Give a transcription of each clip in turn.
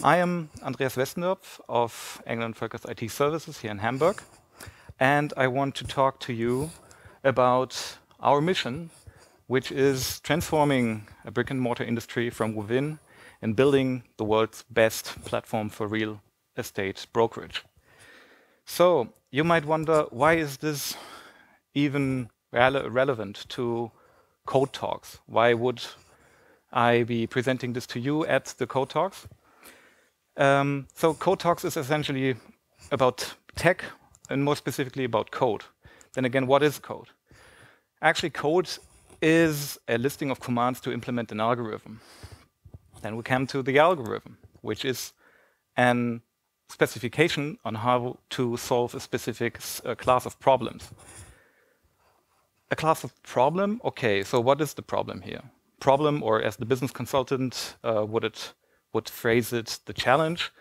I am Andreas Westendörpf of Engel and Völkers IT Services here in Hamburg, and I want to talk to you about our mission, which is transforming a brick and mortar industry from within and building the world's best platform for real estate brokerage. So you might wonder, why is this even relevant to Code Talks? Why would I be presenting this to you at the Code Talks? So Code Talks is essentially about tech and more specifically about code. Then again, what is code? Actually, code is a listing of commands to implement an algorithm. Then we come to the algorithm, which is an specification on how to solve a specific class of problems. A class of problem? Okay, so what is the problem here? Problem, or as the business consultant would phrase it, the challenge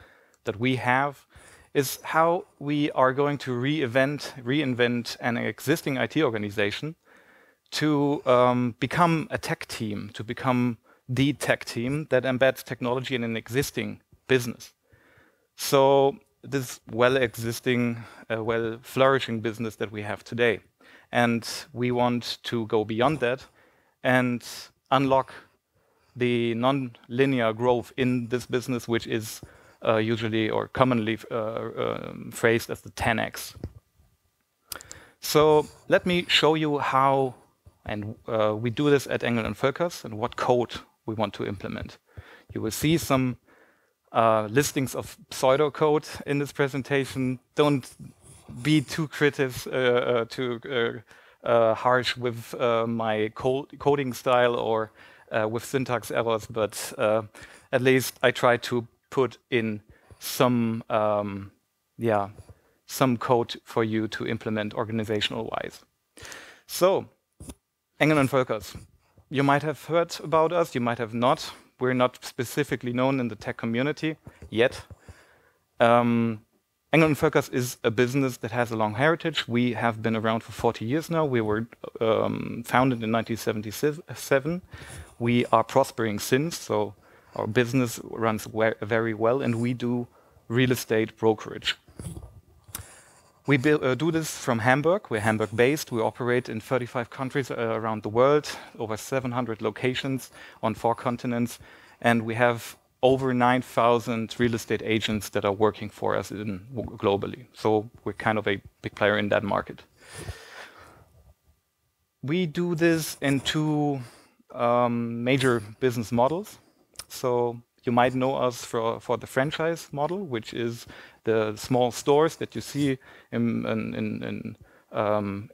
that we have is how we are going to reinvent an existing IT organization to become a tech team, to become the tech team that embeds technology in an existing business. So this well-existing, well-flourishing business that we have today. And we want to go beyond that and unlock the non-linear growth in this business, which is usually or commonly phrased as the 10x. So let me show you how we do this at Engel and Völkers and what code we want to implement. You will see some listings of pseudocode in this presentation. Don't be too harsh with my coding style or with syntax errors, but at least I try to put in some code for you to implement organizational-wise. So, Engel and Völkers. You might have heard about us, you might have not. We're not specifically known in the tech community yet. Engel and Völkers is a business that has a long heritage. We have been around for 40 years now. We were founded in 1977. We are prospering since, so our business runs very well, and we do real estate brokerage. We do this from Hamburg. We're Hamburg-based. We operate in 35 countries around the world, over 700 locations on 4 continents, and we have over 9,000 real estate agents that are working for us globally. So we're kind of a big player in that market. We do this in 2 major business models. So you might know us for the franchise model, which is the small stores that you see in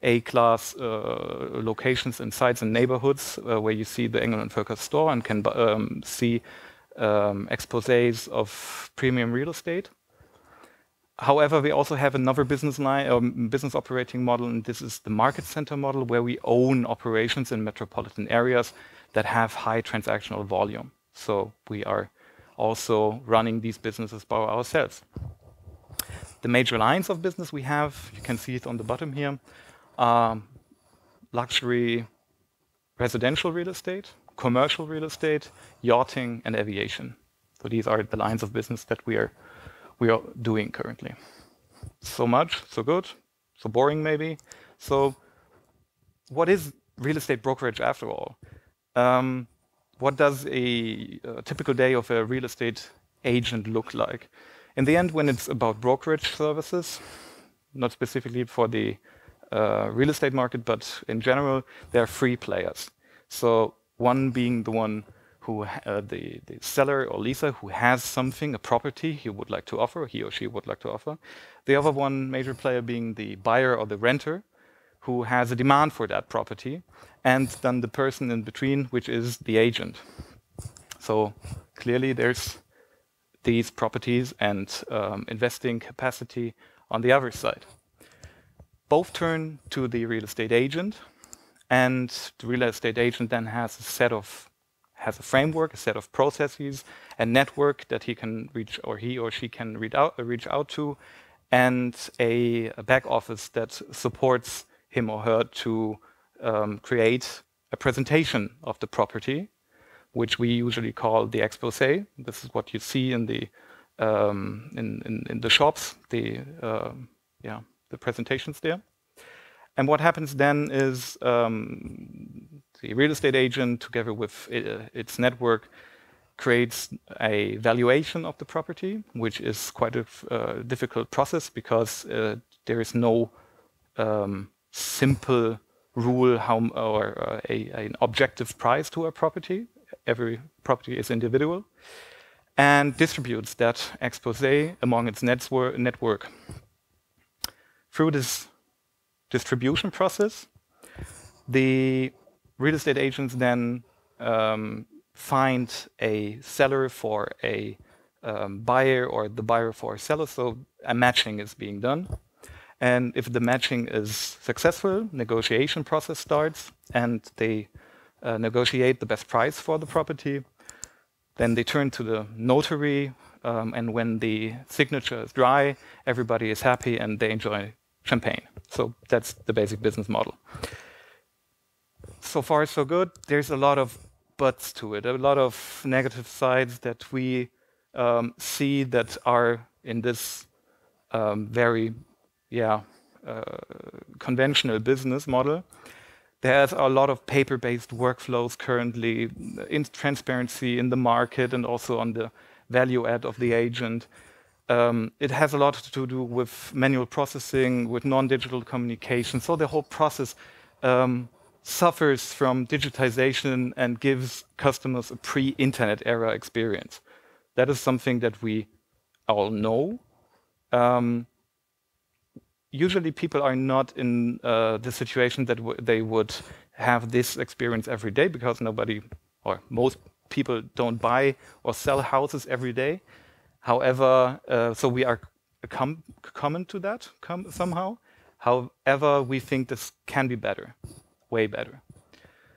A-class locations and sites and neighborhoods where you see the Engel and Völkers store and can see exposés of premium real estate. However, we also have another business line, business operating model, and this is the market center model, where we own operations in metropolitan areas that have high transactional volume. So we are also running these businesses by ourselves. The major lines of business we have, you can see it on the bottom here, luxury residential real estate, commercial real estate, yachting, and aviation. So these are the lines of business that we are doing currently. So much, so good, so boring maybe. So what is real estate brokerage after all? What does a typical day of a real estate agent look like? In the end, when it's about brokerage services, not specifically for the real estate market, but in general, there are 3 players. So one being the one who, the seller or leaser who has something, a property he would like to offer, he or she would like to offer. The other one major player being the buyer or the renter who has a demand for that property. And then the person in between, which is the agent. So clearly there's these properties and investing capacity on the other side. Both turn to the real estate agent, and the real estate agent then has a framework, a set of processes, a network that he or she can reach out to, and a back office that supports him or her to create a presentation of the property, which we usually call the exposé. This is what you see in the in the shops, the presentations there. And what happens then is the real estate agent, together with its network, creates a valuation of the property, which is quite a difficult process because there is no simple rule or an objective price to a property. Every property is individual, and distributes that expose among its network. Through this distribution process, the real estate agents then find a seller for a buyer, or the buyer for a seller, so a matching is being done. And if the matching is successful, negotiation process starts, and they negotiate the best price for the property. Then they turn to the notary, and when the signature is dry, everybody is happy and they enjoy champagne. So that's the basic business model. So far, so good. There's a lot of buts to it, a lot of negative sides that we see that are in this very conventional business model. There's a lot of paper-based workflows currently, transparency in the market, and also on the value add of the agent. It has a lot to do with manual processing, with non-digital communication. So the whole process suffers from digitization and gives customers a pre-internet era experience. That is something that we all know. Usually people are not in the situation that they would have this experience every day, because nobody, or most people, don't buy or sell houses every day. However, so we are common to that somehow. However, we think this can be better, way better.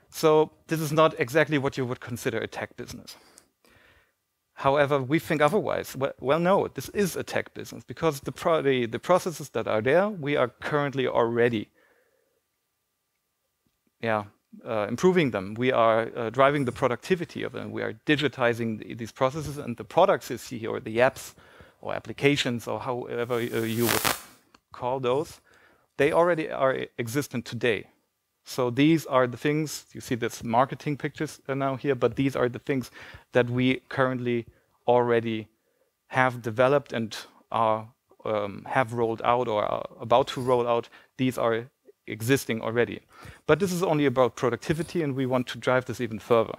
So this is not exactly what you would consider a tech business. However, we think otherwise. Well, no, this is a tech business, because the processes that are there, we are currently already improving them. We are driving the productivity of them. We are digitizing these processes, and the products you see here, or the apps or applications, or however you would call those, they already are existent today. So these are the things, you see this marketing pictures now here, but these are the things that we currently already have developed and are, have rolled out or are about to roll out. These are existing already. But this is only about productivity, and we want to drive this even further.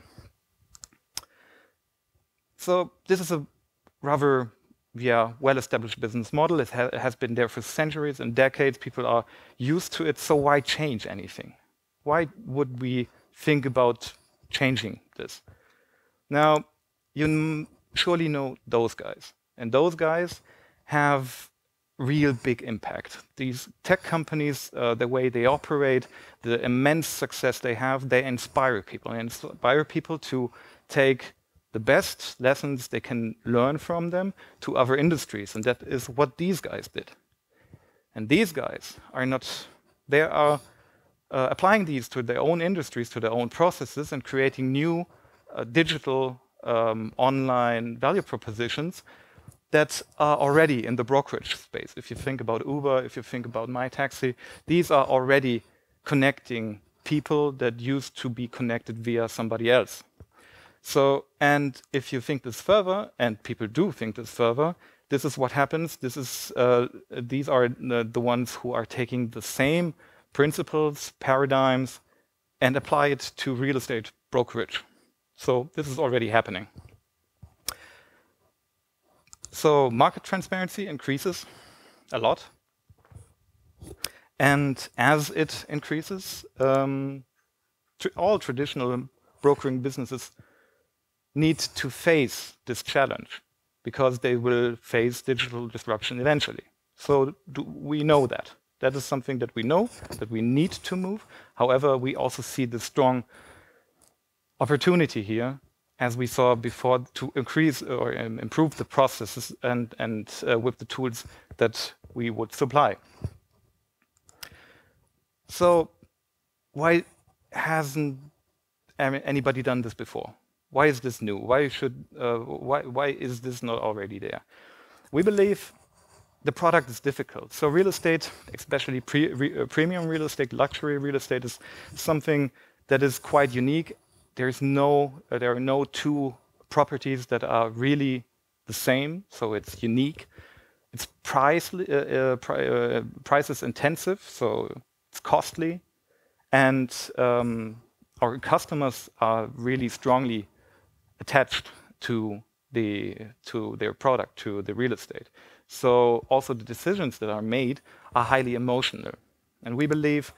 So this is a rather well-established business model. It has been there for centuries and decades. People are used to it, so why change anything? Why would we think about changing this? Now, you surely know those guys. And those guys have real big impact. These tech companies, the way they operate, the immense success they have, they inspire people. They inspire people to take the best lessons they can learn from them to other industries. And that is what these guys did. And these guys are not, they are applying these to their own industries, to their own processes, and creating new digital online value propositions that are already in the brokerage space. If you think about Uber, if you think about MyTaxi, these are already connecting people that used to be connected via somebody else. So, and if you think this further, and people do think this further, this is what happens. This is these are the ones who are taking the same principles, paradigms, and apply it to real estate brokerage. So this is already happening. So market transparency increases a lot. And as it increases, all traditional brokering businesses need to face this challenge, because they will face digital disruption eventually. So we know that. That is something that we know, that we need to move. However, we also see the strong opportunity here, as we saw before, to increase or improve the processes and with the tools that we would supply. So why hasn't anybody done this before? Why is this new? Why is this not already there? We believe the product is difficult. So real estate, especially premium real estate, luxury real estate, is something that is quite unique. There are no two properties that are really the same, so it's unique. It's price is intensive, so it's costly, and our customers are really strongly attached to their product, to the real estate. So also the decisions that are made are highly emotional, and we believe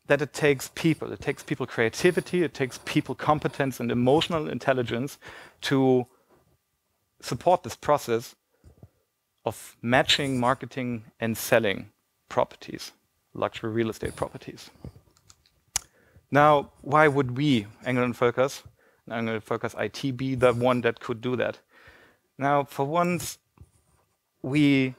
that it takes people creativity, it takes people competence and emotional intelligence to support this process of matching, marketing, and selling properties, luxury real estate properties. Now, why would we, Engel and Völkers IT, be the one that could do that? Now, for once, we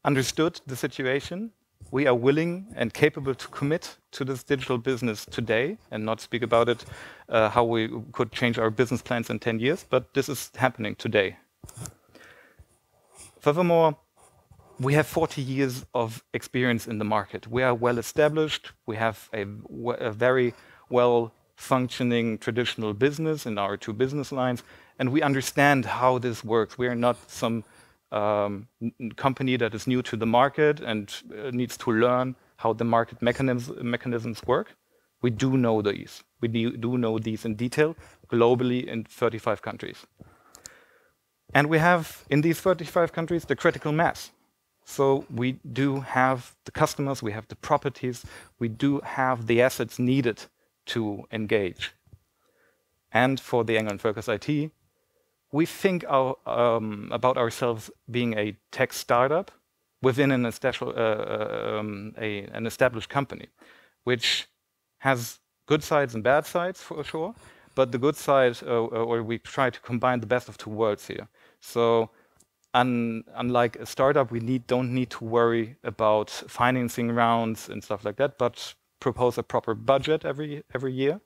understood the situation. We are willing and capable to commit to this digital business today and not speak about it, how we could change our business plans in 10 years, but this is happening today. Furthermore, we have 40 years of experience in the market. We are well established. We have a very well functioning traditional business in our two business lines, and we understand how this works. We are not some company that is new to the market and needs to learn how the market mechanisms work. We do know these. We do know these in detail globally in 35 countries. And we have, in these 35 countries, the critical mass. So we do have the customers, we have the properties, we do have the assets needed to engage. And for the Engel and Völkers IT, we think about ourselves being a tech startup within an established company, which has good sides and bad sides for sure, but the good side, or we try to combine the best of two worlds here. So unlike a startup, we don't need to worry about financing rounds and stuff like that, but propose a proper budget every year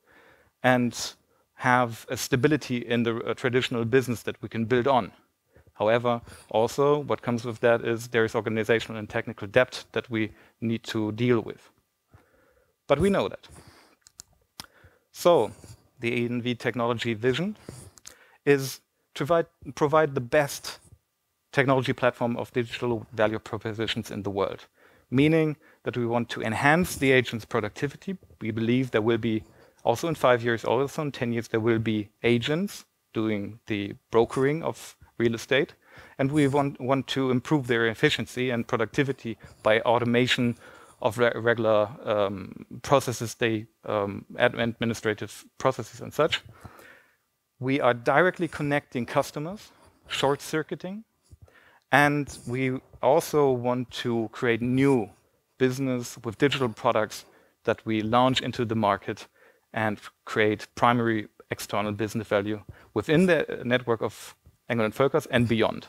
and have a stability in the traditional business that we can build on. However, also what comes with that is there is organizational and technical debt that we need to deal with. But we know that. So the ENV technology vision is to provide the best technology platform of digital value propositions in the world, meaning that we want to enhance the agent's productivity. We believe there will be, also in 5 years, also in 10 years, there will be agents doing the brokering of real estate. And we want to improve their efficiency and productivity by automation of regular processes, administrative processes and such. We are directly connecting customers, short-circuiting, and we also want to create new business with digital products that we launch into the market and create primary external business value within the network of Engel and Völkers and beyond.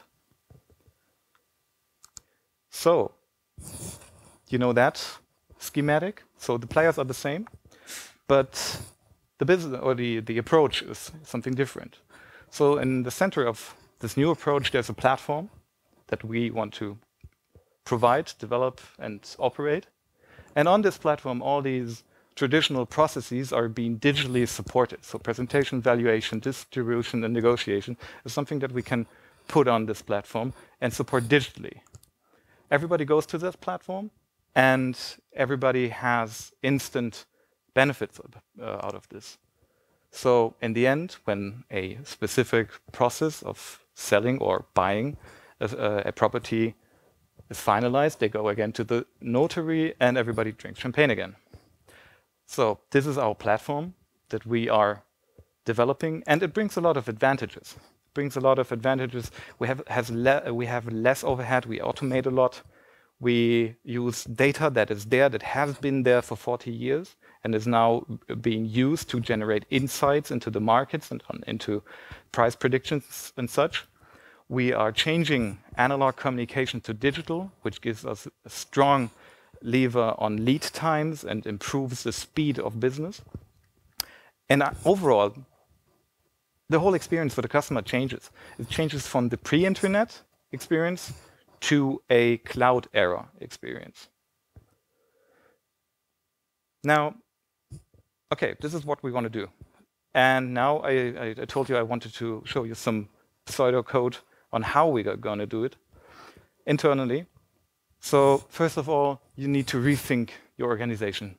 So, you know that schematic? So the players are the same, but the business or the approach is something different. So in the center of this new approach, there's a platform that we want to provide, develop, and operate. And on this platform, all these traditional processes are being digitally supported. So presentation, valuation, distribution, and negotiation is something that we can put on this platform and support digitally. Everybody goes to this platform, and everybody has instant benefits out of this. So in the end, when a specific process of selling or buying a property is finalized, they go again to the notary and everybody drinks champagne again. So this is our platform that we are developing, and it brings a lot of advantages. We have less overhead, we automate a lot. We use data that is there, that has been there for 40 years and is now being used to generate insights into the markets and into price predictions and such. We are changing analog communication to digital, which gives us a strong lever on lead times and improves the speed of business. And overall, the whole experience for the customer changes. It changes from the pre-internet experience to a cloud era experience. Now, okay, this is what we want to do. And now I told you I wanted to show you some pseudocode on how we are going to do it internally. So first of all, you need to rethink your organization.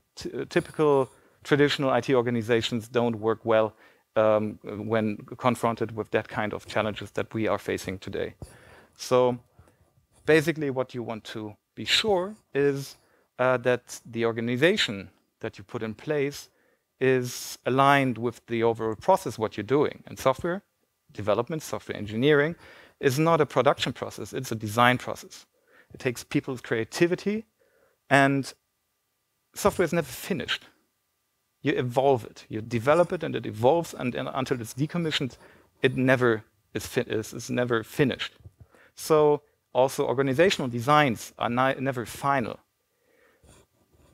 Typical traditional IT organizations don't work well when confronted with that kind of challenges that we are facing today. So basically what you want to be sure is that the organization that you put in place is aligned with the overall process, what you're doing. And software development, software engineering, is not a production process, it's a design process. It takes people's creativity, and software is never finished. You evolve it, you develop it, and it evolves, and until it's decommissioned, it never is never finished. So also organizational designs are never final.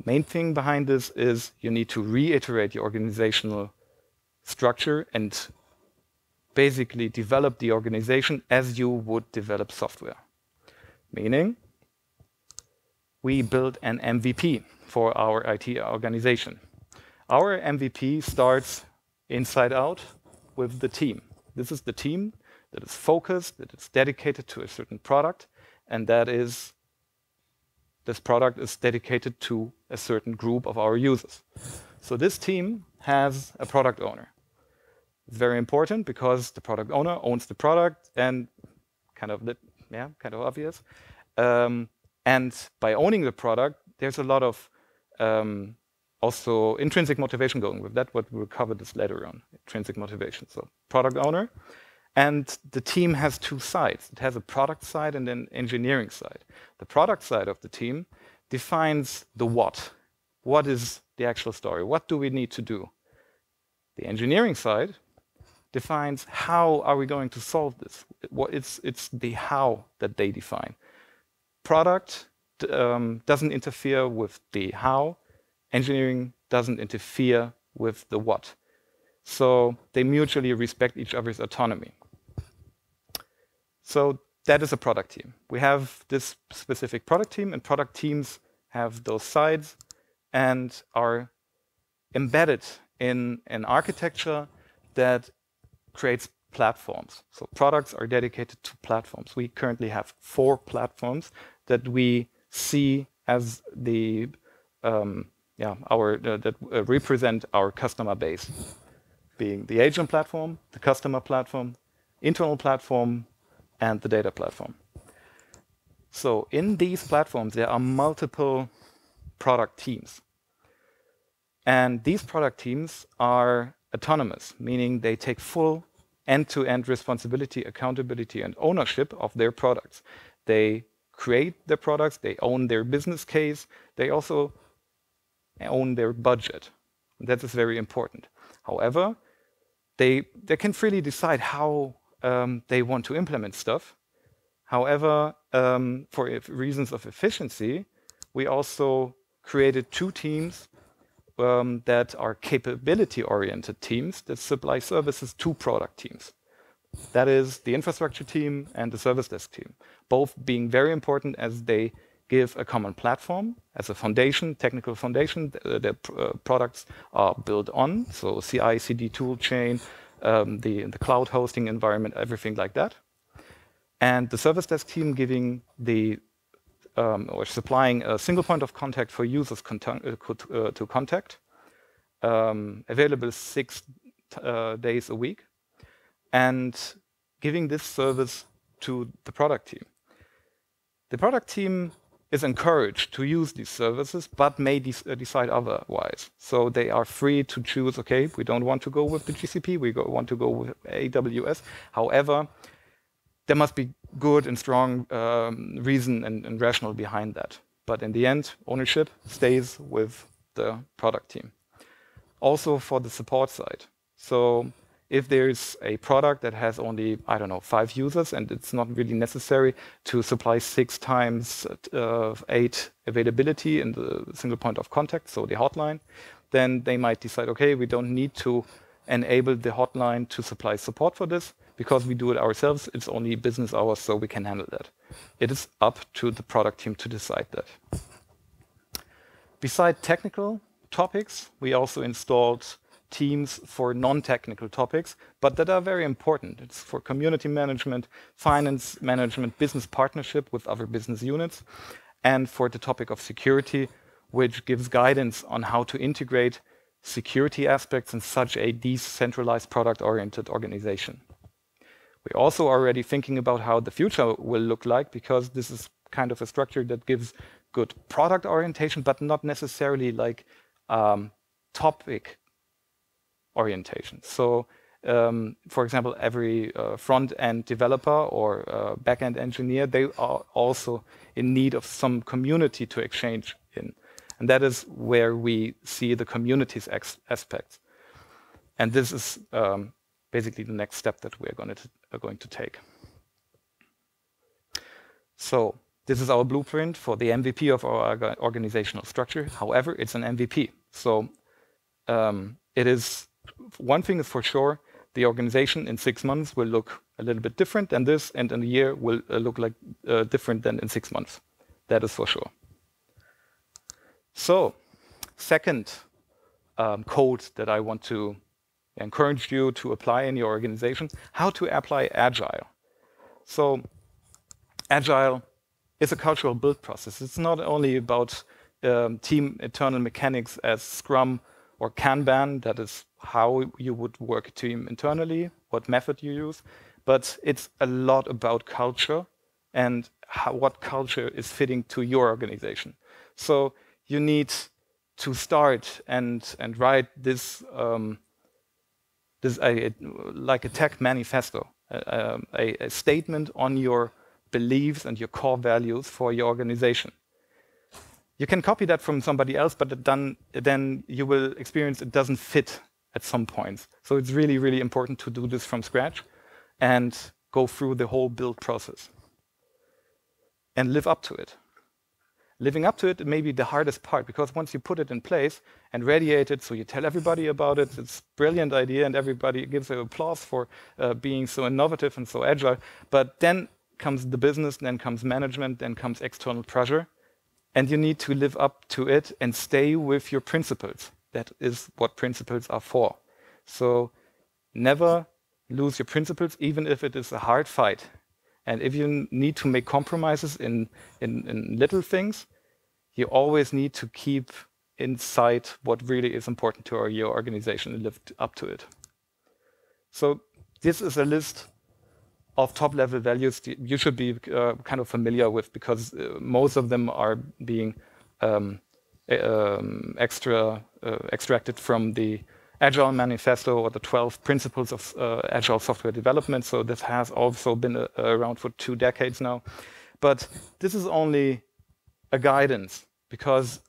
Main thing behind this is you need to reiterate your organizational structure and basically develop the organization as you would develop software. Meaning, we build an MVP for our IT organization. Our MVP starts inside out with the team. This is the team that is focused, that is dedicated to a certain product, and this product is dedicated to a certain group of our users. So this team has a product owner. It's very important because the product owner owns the product, and kind of obvious. And by owning the product, there's a lot of also intrinsic motivation going with that, what we'll cover this later on, intrinsic motivation. So product owner, and the team has two sides. It has a product side and an engineering side. The product side of the team defines the what. What is the actual story? What do we need to do? The engineering side defines how are we going to solve this. It's the how that they define. Product doesn't interfere with the how. Engineering doesn't interfere with the what. So they mutually respect each other's autonomy. So that is a product team. We have this specific product team, and product teams have those sides and are embedded in an architecture that creates platforms. So products are dedicated to platforms. We currently have 4 platforms that we see as the that represent our customer base, being the agent platform, the customer platform, internal platform, and the data platform. So in these platforms, there are multiple product teams. And these product teams are autonomous, meaning they take full end-to-end responsibility, accountability, and ownership of their products. They create their products, they own their business case, they also own their budget. That is very important. However, they can freely decide how they want to implement stuff. However, for reasons of efficiency, we also created 2 teams that are capability-oriented teams that supply services to product teams. That is the infrastructure team and the service desk team, both being very important as they give a common platform as a foundation, technical foundation that products are built on, so CI, CD tool chain, the cloud hosting environment, everything like that. And the service desk team giving or supplying a single point of contact for users to contact, available 6 days a week, and giving this service to the product team. The product team is encouraged to use these services, but may decide otherwise. So they are free to choose, okay, we don't want to go with the GCP, we want to go with AWS. However, there must be good and strong reason and rationale behind that. But in the end, ownership stays with the product team. Also for the support side. So if there's a product that has only, 5 users, and it's not really necessary to supply 6 times 8 availability in the single point of contact, so the hotline, then they might decide, okay, we don't need to enable the hotline to supply support for this. because we do it ourselves. It's only business hours, so we can handle that. It is up to the product team to decide that. Beside technical topics, we also installed teams for non-technical topics, but that are very important. It's for community management, finance management, business partnership with other business units, and for the topic of security, which gives guidance on how to integrate security aspects in such a decentralized product-oriented organization. We're also already thinking about how the future will look like, because this is kind of a structure that gives good product orientation, but not necessarily like topic orientation. So, for example, every front-end developer or back-end engineer, they are also in need of some community to exchange in. And that is where we see the communities aspects. And this is basically the next step that we're going to take. So this is our blueprint for the MVP of our organizational structure. However, it's an MVP. So it is, one thing is for sure, the organization in 6 months will look a little bit different than this, and in a year will look like different than in 6 months. That is for sure. So, second code that I want to encourage you to apply in your organization, how to apply Agile. So, Agile is a cultural build process. It's not only about team internal mechanics as Scrum or Kanban, that is how you would work a team internally, what method you use, but it's a lot about culture and what culture is fitting to your organization. So you need to start and write this, like a tech manifesto, a statement on your beliefs and your core values for your organization. You can copy that from somebody else, but then you will experience it doesn't fit at some points. So it's really, really important to do this from scratch and go through the whole build process and live up to it. Living up to it may be the hardest part, because once you put it in place and radiate it, so you tell everybody about it, it's a brilliant idea and everybody gives you applause for being so innovative and so agile. But then comes the business, then comes management, then comes external pressure. And you need to live up to it and stay with your principles. That is what principles are for. So never lose your principles, even if it is a hard fight. And if you need to make compromises in little things, you always need to keep inside what really is important to your organization and live up to it. So this is a list of top-level values you should be kind of familiar with, because most of them are being extracted from the Agile Manifesto or the 12 Principles of Agile Software Development. So this has also been around for 2 decades now. But this is only a guidance, because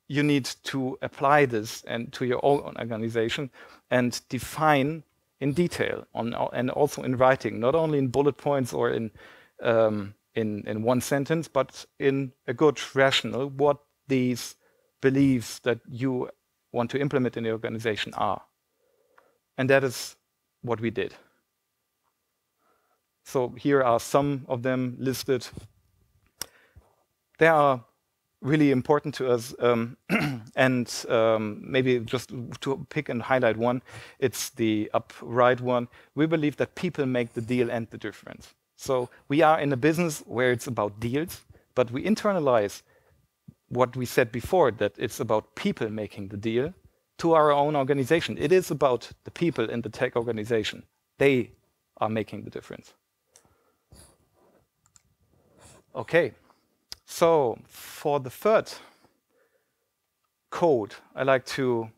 you need to apply this and to your own organization and define in detail and also in writing, not only in bullet points or in one sentence, but in a good rationale, what these beliefs that you want to implement in the organization are. And that is what we did. So here are some of them listed. They are really important to us, and maybe just to pick and highlight one, it's the upright one. We believe that people make the deal and the difference. So we are in a business where it's about deals, but we internalize what we said before, that it's about people making the deal, to our own organization. It is about the people in the tech organization. They are making the difference. Okay. So for the third code, I like to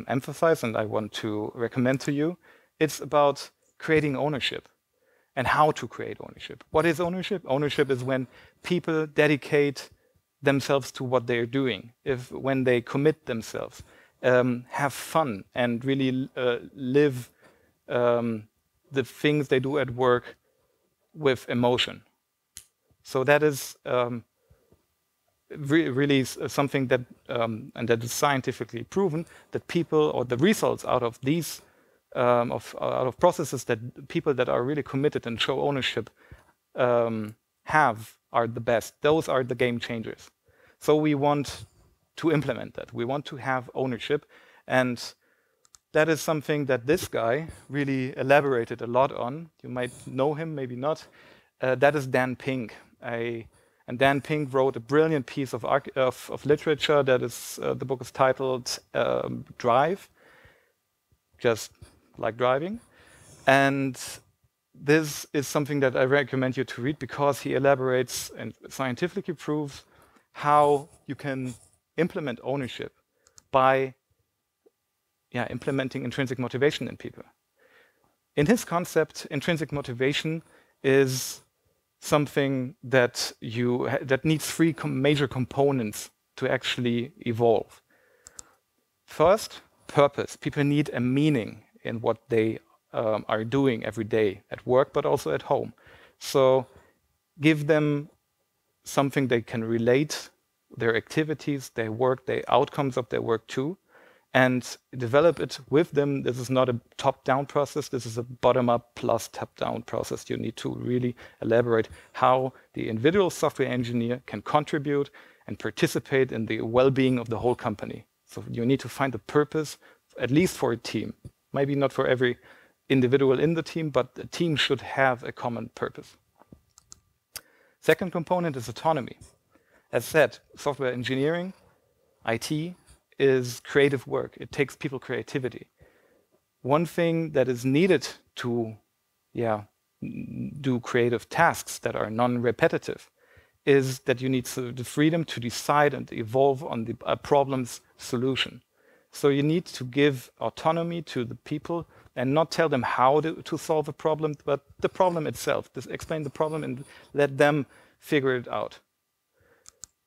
emphasize, and I want to recommend to you, it's about creating ownership and how to create ownership. What is ownership? Ownership is when people dedicate themselves to what they're doing, when they commit themselves, have fun, and really live the things they do at work with emotion. So that is really something that, and that is scientifically proven, that people, or the results out of these out of processes that people that are really committed and show ownership have are the best. Those are the game changers. So we want to implement that. We want to have ownership, and that is something that this guy really elaborated a lot on. You might know him, maybe not. That is Dan Pink. And Dan Pink wrote a brilliant piece of literature. That is, the book is titled Drive, just like driving. And this is something that I recommend you to read because he elaborates and scientifically proves how you can implement ownership by implementing intrinsic motivation in people. In his concept, intrinsic motivation is something that that needs three major components to actually evolve. First, purpose. People need a meaning in what they are doing every day at work, but also at home. So give them something they can relate their activities, their work, the outcomes of their work to, and develop it with them. This is not a top-down process. This is a bottom-up plus top-down process. You need to really elaborate how the individual software engineer can contribute and participate in the well-being of the whole company. So you need to find a purpose, at least for a team. Maybe not for every individual in the team, but the team should have a common purpose. Second component is autonomy. As said, software engineering, IT, is creative work. It takes people creativity. One thing that is needed to do creative tasks that are non-repetitive is that you need the freedom to decide and evolve on the problem's solution. So you need to give autonomy to the people and not tell them how to solve a problem, but the problem itself. Just explain the problem and let them figure it out.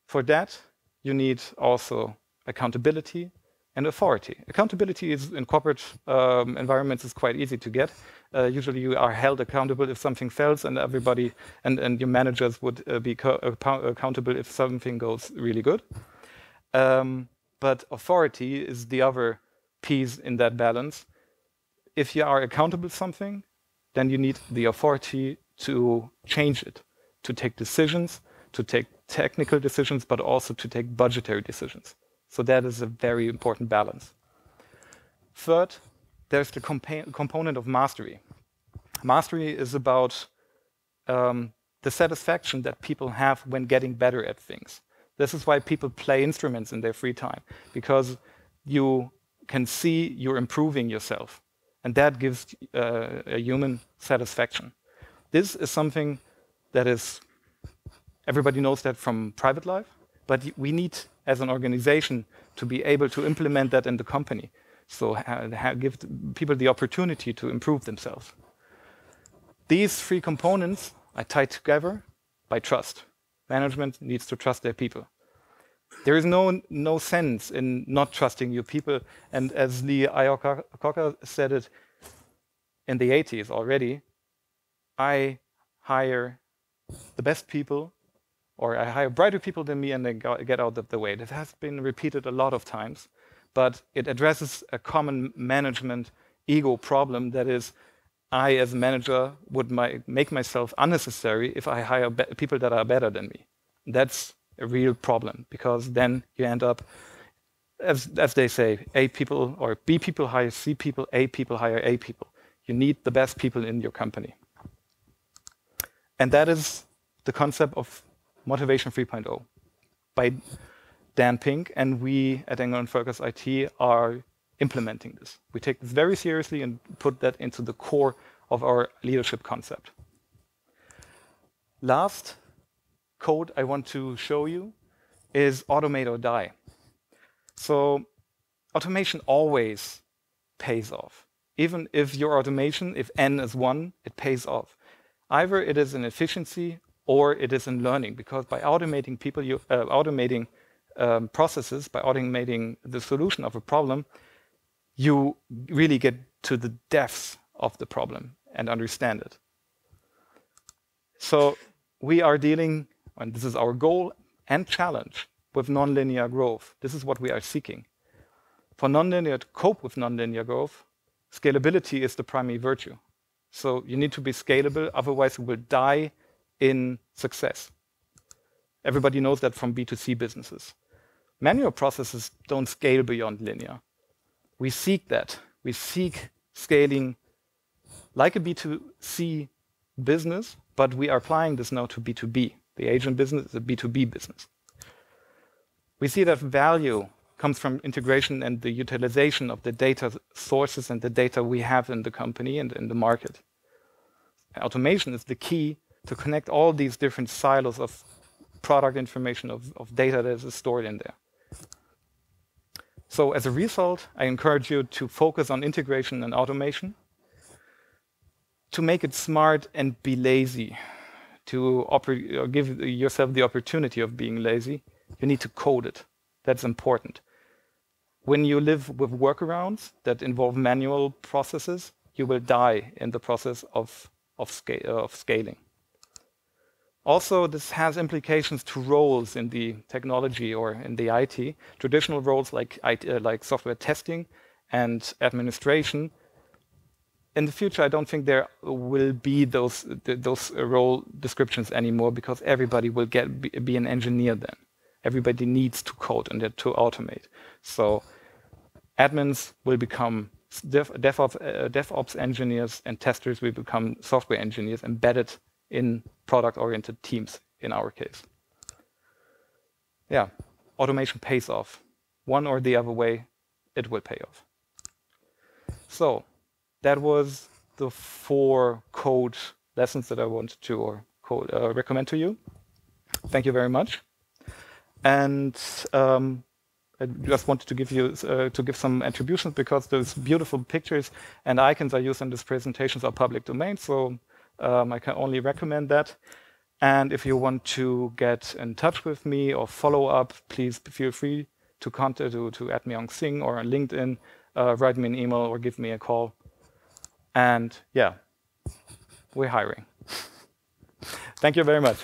For that, you need also accountability and authority. Accountability is in corporate environments is quite easy to get. Usually you are held accountable if something fails, and everybody and your managers would be accountable if something goes really good. But authority is the other piece in that balance. If you are accountable for something, then you need the authority to change it, to take decisions, to take technical decisions, but also to take budgetary decisions. So that is a very important balance. Third, there's the component of mastery. Mastery is about the satisfaction that people have when getting better at things. This is why people play instruments in their free time, because you can see you're improving yourself, and that gives a human satisfaction. This is something that is, everybody knows that from private life, but we need, as an organization, to be able to implement that in the company. So give people the opportunity to improve themselves. These three components are tied together by trust. Management needs to trust their people. There is no sense in not trusting your people. And as Lee Iacocca said it in the 80s already, I hire the best people, or I hire brighter people than me and then get out of the way. That has been repeated a lot of times, but it addresses a common management ego problem. That is, I as a manager would make myself unnecessary if I hire people that are better than me. That's a real problem, because then you end up, as they say, A people or B people hire C people, A people hire A people. You need the best people in your company. And that is the concept of Motivation 3.0 by Dan Pink, and we at Engel and Völkers IT are implementing this. We take this very seriously and put that into the core of our leadership concept. Last code I want to show you is automate or die. So automation always pays off. Even if your automation, if N is 1, it pays off. Either it is in efficiency or it is in learning, because by automating people, automating processes, by automating the solution of a problem, you really get to the depths of the problem and understand it. So we are dealing, and this is our goal and challenge, with nonlinear growth. This is what we are seeking. For nonlinear, to cope with nonlinear growth, scalability is the primary virtue. So you need to be scalable, otherwise you will die in success. Everybody knows that from B2C businesses. Manual processes don't scale beyond linear. We seek that. We seek scaling like a B2C business, but we are applying this now to B2B. The agent business is a B2B business. We see that value comes from integration and the utilization of the data sources and the data we have in the company and in the market. Automation is the key to connect all these different silos of product information, of data that is stored in there. So as a result, I encourage you to focus on integration and automation, to make it smart and be lazy, to give yourself the opportunity of being lazy. You need to code it. That's important. When you live with workarounds that involve manual processes, you will die in the process of scaling. Also, this has implications to roles in the technology or in the IT. Traditional roles like software testing and administration. In the future, I don't think there will be those role descriptions anymore, because everybody will be an engineer then. Everybody needs to code and to automate. So admins will become DevOps engineers, and testers will become software engineers embedded in product-oriented teams, in our case. Yeah, automation pays off. One or the other way, it will pay off. So that was the 4 code lessons that I wanted to recommend to you. Thank you very much. And I just wanted to give some attributions, because those beautiful pictures and icons I use in these presentations are public domain. So I can only recommend that. And if you want to get in touch with me or follow up, please feel free to add me on Xing or on LinkedIn, write me an email or give me a call. And yeah, we're hiring. Thank you very much.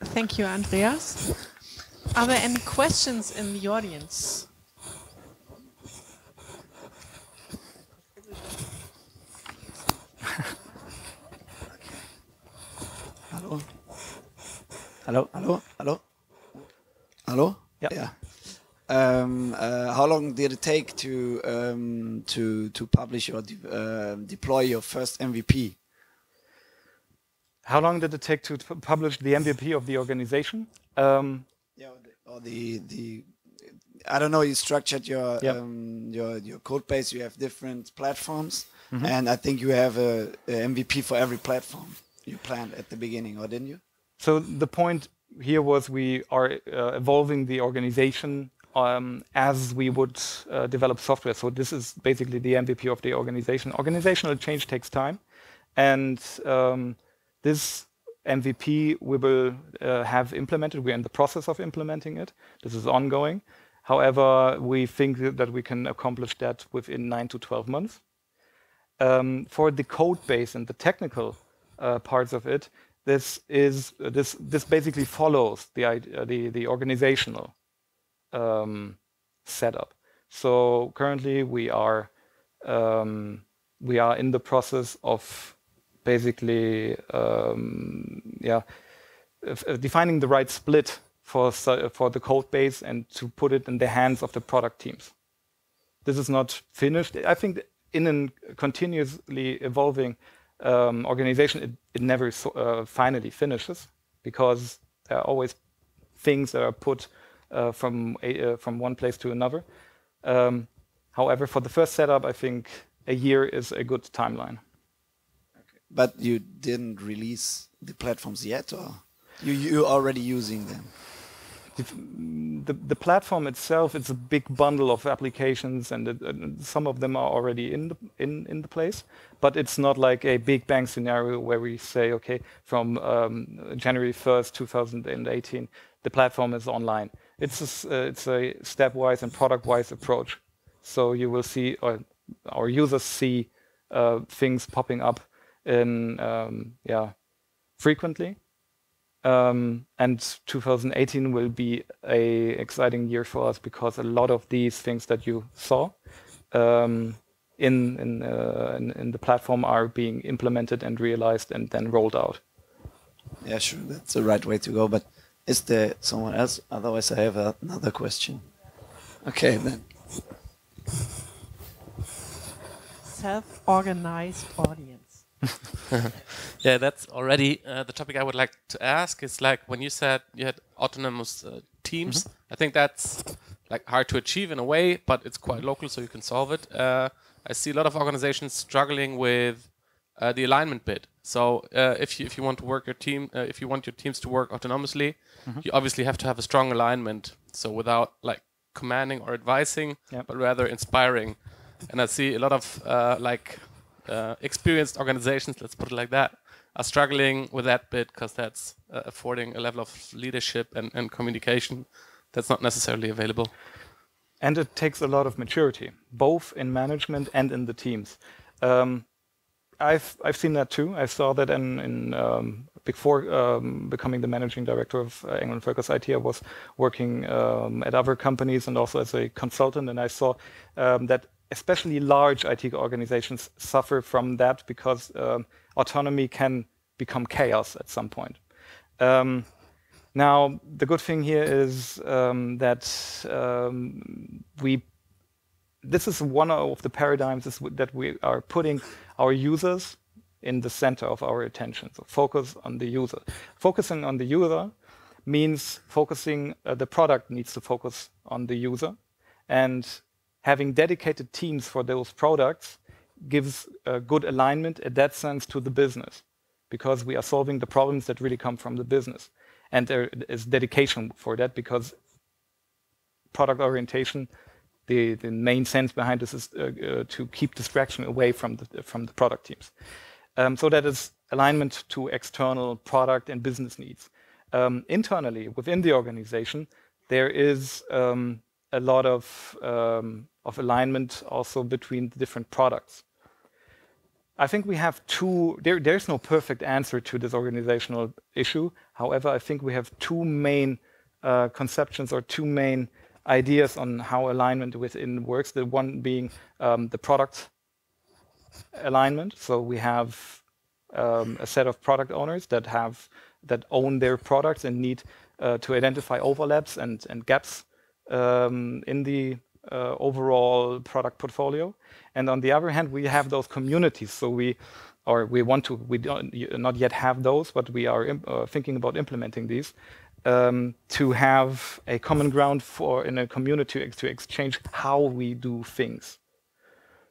Thank you, Andreas. Are there any questions in the audience? Hello? Hello? Hello? Hello? Hello? Yeah. How long did it take to publish or deploy your first MVP? How long did it take to publish the MVP of the organization? Yeah, or the I don't know. You structured your code base. You have different platforms, and I think you have a MVP for every platform you planned at the beginning, or didn't you? So the point here was we are evolving the organization as we would develop software. So this is basically the MVP of the organization. Organizational change takes time, and this MVP we will have implemented. We're in the process of implementing it. This is ongoing. However, we think that we can accomplish that within 9 to 12 months. For the code base and the technical parts of it, this basically follows the organizational setup. So currently we are in the process of basically defining the right split for the code base and to put it in the hands of the product teams. This is not finished. I think in a continuously evolving organization, it never finally finishes, because there are always things that are put from one place to another. However, for the first setup, I think a year is a good timeline. Okay. But you didn't release the platforms yet, or you're already using them? The platform itself, it's a big bundle of applications, and some of them are already in the place. But it's not like a Big Bang scenario where we say, okay, from January 1st, 2018, the platform is online. It's a stepwise and product-wise approach. So you will see, or our users see, things popping up in frequently. And 2018 will be a exciting year for us because a lot of these things that you saw in the platform are being implemented and realized and then rolled out. Yeah, sure, that's the right way to go. But is there someone else? Otherwise, I have another question. Okay, then. Self-organized audience. Yeah, that's already the topic I would like to ask. Is like when you said you had autonomous teams. I think that's like hard to achieve in a way, but it's quite local, so you can solve it. I see a lot of organizations struggling with the alignment bit. So if you want to work your team, if you want your teams to work autonomously, you obviously have to have a strong alignment. So without like commanding or advising, but rather inspiring. And I see a lot of experienced organizations, let's put it like that, are struggling with that bit because that's affording a level of leadership and communication that's not necessarily available. And it takes a lot of maturity, both in management and in the teams. I've seen that too. I saw that before becoming the managing director of Engel and Völkers IT. I was working at other companies and also as a consultant, and I saw that especially large IT organizations suffer from that because autonomy can become chaos at some point. Now, the good thing here is that this is one of the paradigms that we are putting our users in the center of our attention. So focus on the user. Focusing on the user means the product needs to focus on the user, and having dedicated teams for those products gives good alignment in that sense to the business, because we are solving the problems that really come from the business. And there is dedication for that, because product orientation, the main sense behind this is to keep distraction away from the product teams. So that is alignment to external product and business needs. Internally, within the organization, there is a lot of alignment also between the different products. I think we have there's no perfect answer to this organizational issue. However, I think we have two main conceptions or two main ideas on how alignment within works. The one being the product alignment. So we have a set of product owners that own their products and need to identify overlaps and gaps in the overall product portfolio. And on the other hand, we have those communities. So we don't not yet have those, but we are thinking about implementing these to have a common ground in a community to exchange how we do things.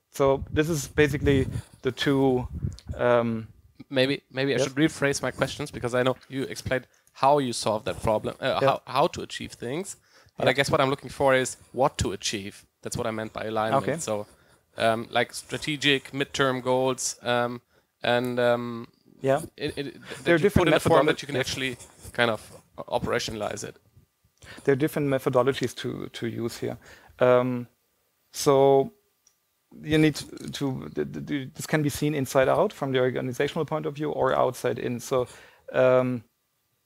So this is basically the two. Maybe I should rephrase my questions, because I know you explained how you solve that problem, how to achieve things. But I guess what I'm looking for is what to achieve. That's what I meant by alignment. Okay. So, like strategic midterm goals, and there are different put in a form that you can actually kind of operationalize it. There are different methodologies to use here. So you need this can be seen inside out from the organizational point of view, or outside in. So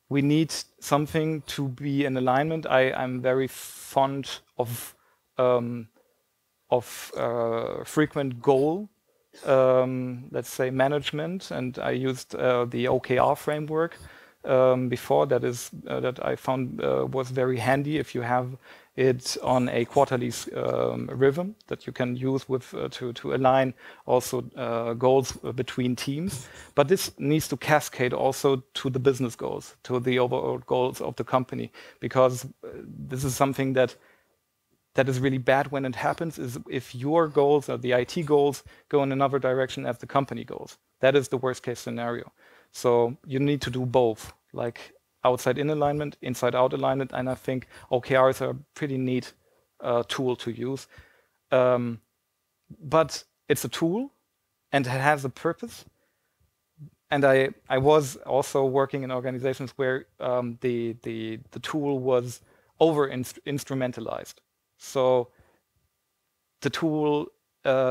we need something to be in alignment. I'm very fond of frequent goal, let's say, management, and I used the OKR framework before. That I found was very handy if you have it on a quarterly rhythm that you can use with to align also goals between teams. But this needs to cascade also to the business goals, to the overall goals of the company, because this is something that is really bad when it happens, is if your goals or the IT goals go in another direction as the company goals. That is the worst case scenario. So you need to do both, like outside in alignment, inside out alignment, and I think OKRs are a pretty neat tool to use. But it's a tool and it has a purpose. And I was also working in organizations where the tool was over-instrumentalized. So the tool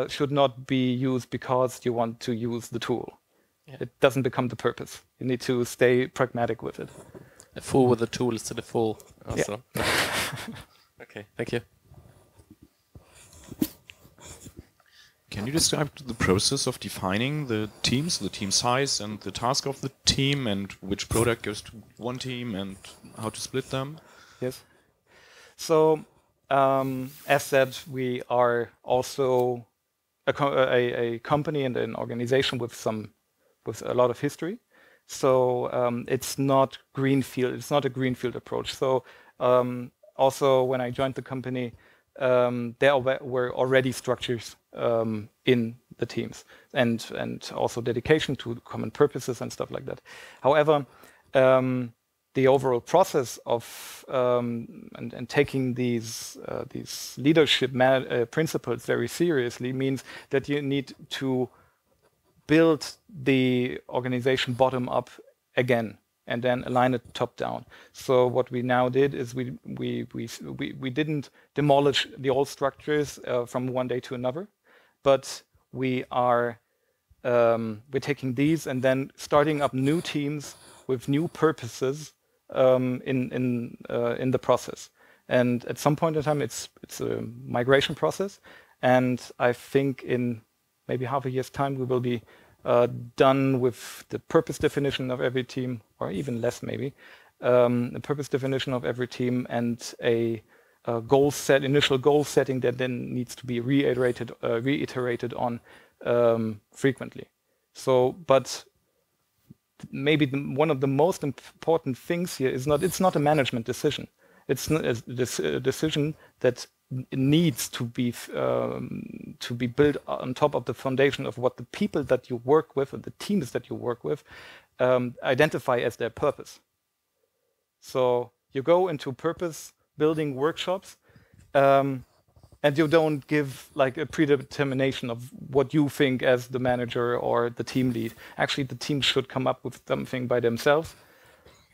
should not be used because you want to use the tool. Yeah. It doesn't become the purpose. You need to stay pragmatic with it. a fool with a tool is still a fool. Also. Yeah. Okay, thank you. Can you describe the process of defining the teams, the team size, and the task of the team, and which product goes to one team, and how to split them? Yes. So, as said, we are also a company and an organization with a lot of history. So it's not greenfield. It's not a greenfield approach. So also, when I joined the company, there were already structures in the teams, and also dedication to common purposes and stuff like that. However, the overall process of and taking these leadership principles very seriously means that you need to build the organization bottom up again, and then align it top down. So what we now did is we didn't demolish the old structures from one day to another, but we're taking these and then starting up new teams with new purposes in the process. And at some point in time, it's a migration process, and I think in maybe half a year's time we will be done with the purpose definition of every team, or even less maybe, the purpose definition of every team, and a initial goal setting that then needs to be reiterated on frequently. So, but maybe one of the most important things here is it's not a management decision. It's a decision that needs to be built on top of the foundation of what the people that you work with and the teams that you work with identify as their purpose. So you go into purpose building workshops, and you don't give like a predetermination of what you think as the manager or the team lead. Actually, the team should come up with something by themselves,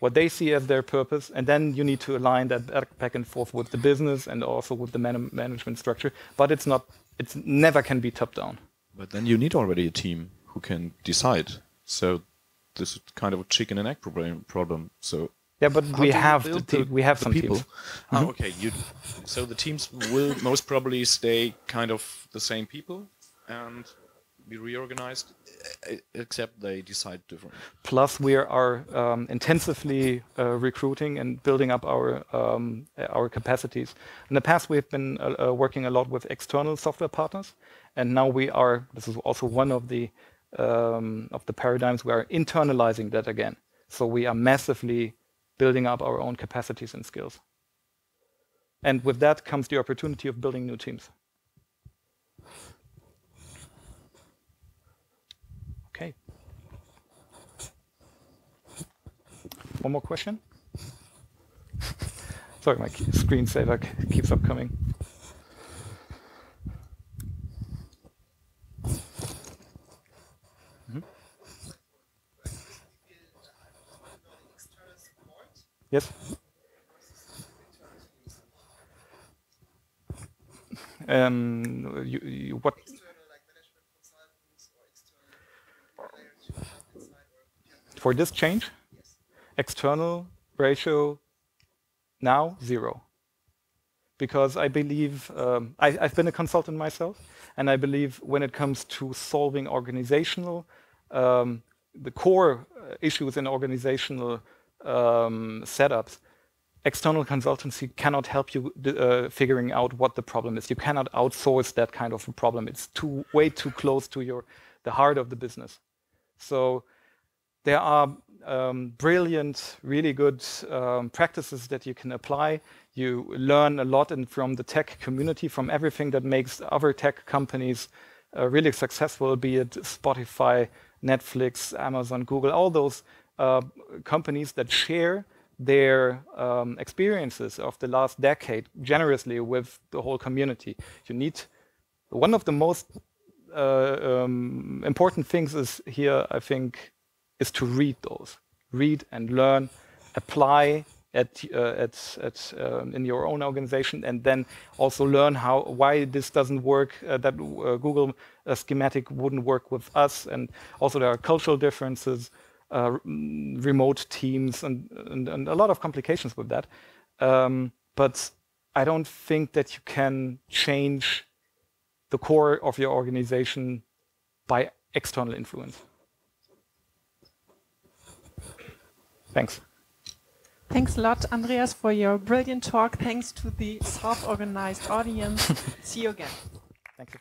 what they see as their purpose, and then you need to align that back and forth with the business and also with the management structure. But it never can be top down. But then you need already a team who can decide. So this is kind of a chicken and egg problem. So yeah, but we have some people. Teams. Mm-hmm. Okay, so the teams will most probably stay kind of the same people and be reorganized, except they decide different. Plus, we are intensively recruiting and building up our capacities. In the past, we've been working a lot with external software partners, and now this is also one of the paradigms. We are internalizing that again. So we are massively building up our own capacities and skills. And with that comes the opportunity of building new teams. Okay. One more question? Sorry, my screensaver keeps up coming. Mm-hmm. Yes? What? For this change? Yes. External ratio now 0. Because I believe, I've been a consultant myself, and I believe when it comes to solving organizational, the core issues in organizational setups, external consultancy cannot help you figuring out what the problem is. You cannot outsource that kind of a problem. It's way too close to the heart of the business. So there are brilliant, really good practices that you can apply. You learn a lot from the tech community, from everything that makes other tech companies really successful, be it Spotify, Netflix, Amazon, Google, all those companies that share their experiences of the last decade generously with the whole community. One of the most important things is here, I think, is to read those. Read and learn, apply in your own organization, and then also learn why this doesn't work, that Google schematic wouldn't work with us, and also there are cultural differences. remote teams and a lot of complications with that. But I don't think that you can change the core of your organization by external influence. Thanks. Thanks a lot, Andreas, for your brilliant talk. Thanks to the self-organized audience. See you again. Thank you.